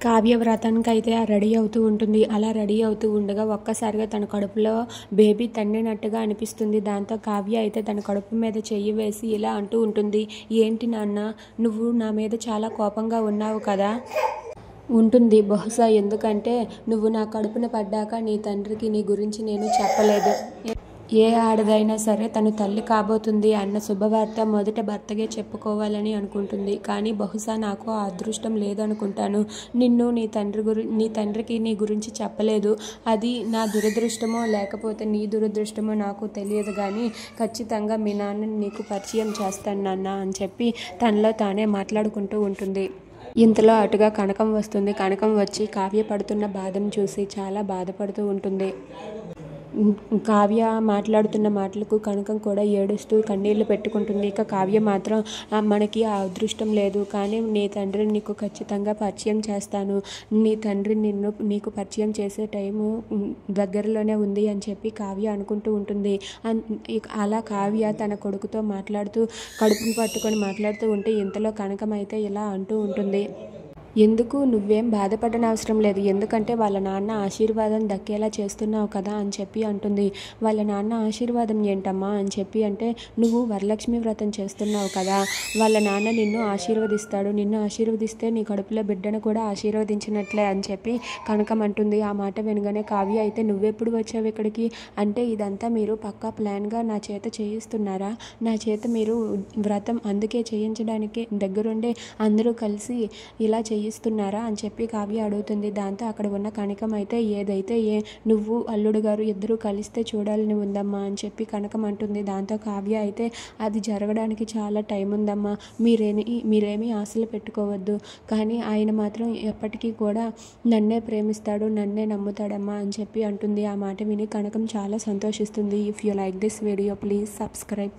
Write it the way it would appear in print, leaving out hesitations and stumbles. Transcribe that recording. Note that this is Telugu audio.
కావ్య వ్రతానికైతే రెడీ అవుతూ ఉంటుంది. అలా రెడీ అవుతూ ఉండగా ఒక్కసారిగా తన కడుపులో బేబీ తన్నినట్టుగా అనిపిస్తుంది. దాంతో కావ్య అయితే తన కడుపు మీద చెయ్యి వేసి ఇలా అంటూ ఉంటుంది, ఏంటి నాన్న, నువ్వు నా మీద చాలా కోపంగా ఉన్నావు కదా? ఉంటుంది బహుశా, ఎందుకంటే నువ్వు నా కడుపున పడ్డాక నీ తండ్రికి నీ గురించి నేను చెప్పలేదు. ఏ ఆడదైనా సరే తను తల్లి కాబోతుంది అన్న శుభవార్త మొదట భర్తగే చెప్పుకోవాలని అనుకుంటుంది. కానీ బహుశా నాకు ఆ అదృష్టం లేదనుకుంటాను. నిన్ను నీ తండ్రికి నీ గురించి చెప్పలేదు. అది నా దురదృష్టమో లేకపోతే నీ దురదృష్టమో నాకు తెలియదు, కానీ ఖచ్చితంగా మీ నాన్నని నీకు పరిచయం చేస్తాను నాన్న అని చెప్పి తనలో తానే మాట్లాడుకుంటూ ఉంటుంది. ఇంతలో అటుగా కనకం వస్తుంది. కనకం వచ్చి కావ్య పడుతున్న బాధను చూసి చాలా బాధపడుతూ ఉంటుంది. కావ్య మాట్లాడుతున్న మాటలకు కనకం కూడా ఏడుస్తూ కన్నీళ్లు పెట్టుకుంటుంది. ఇక కావ్య మాత్రం మనకి ఆ అదృష్టం లేదు, కానీ నీ తండ్రిని నీకు ఖచ్చితంగా పరిచయం చేస్తాను, నీ తండ్రి నీకు పరిచయం చేసే టైము దగ్గరలోనే ఉంది అని చెప్పి కావ్య అనుకుంటూ ఉంటుంది. అలా కావ్య తన కొడుకుతో మాట్లాడుతూ కడుపును పట్టుకొని మాట్లాడుతూ ఉంటే ఇంతలో కనకం అయితే ఇలా అంటూ ఉంటుంది, ఎందుకు నువ్వేం బాధపడనవసరం లేదు, ఎందుకంటే వాళ్ళ నాన్న ఆశీర్వాదం దక్కేలా చేస్తున్నావు కదా అని చెప్పి అంటుంది. వాళ్ళ నాన్న ఆశీర్వాదం ఏంటమ్మా అని చెప్పి అంటే, నువ్వు వరలక్ష్మి వ్రతం చేస్తున్నావు కదా, వాళ్ళ నాన్న నిన్ను ఆశీర్వదిస్తాడు, నిన్ను ఆశీర్వదిస్తే నీ కడుపులో బిడ్డను కూడా ఆశీర్వదించినట్లే అని చెప్పి కనకం అంటుంది. ఆ మాట వినగానే కావ్య అయితే, నువ్వెప్పుడు వచ్చావు ఇక్కడికి అంటే, ఇదంతా మీరు పక్కా ప్లాన్గా నా చేత చేయిస్తున్నారా, నా చేత మీరు వ్రతం అందుకే చేయించడానికి దగ్గరుండే అందరూ కలిసి ఇలా చేయిస్తున్నారా అని చెప్పి కావ్య అడుగుతుంది. దాంతో అక్కడ ఉన్న కనకం అయితే, ఏదైతే నువ్వు అల్లుడు గారు ఇద్దరూ కలిస్తే చూడాలని ఉందమ్మా అని చెప్పి కనకం అంటుంది. దాంతో కావ్య అయితే, అది జరగడానికి చాలా టైం ఉందమ్మా, మీరేమీ ఆశలు పెట్టుకోవద్దు, కానీ ఆయన మాత్రం ఎప్పటికీ కూడా నన్నే ప్రేమిస్తాడు, నన్నే నమ్ముతాడమ్మా అని చెప్పి అంటుంది. ఆ మాట విని కనకం చాలా సంతోషిస్తుంది. If you like this video please subscribe.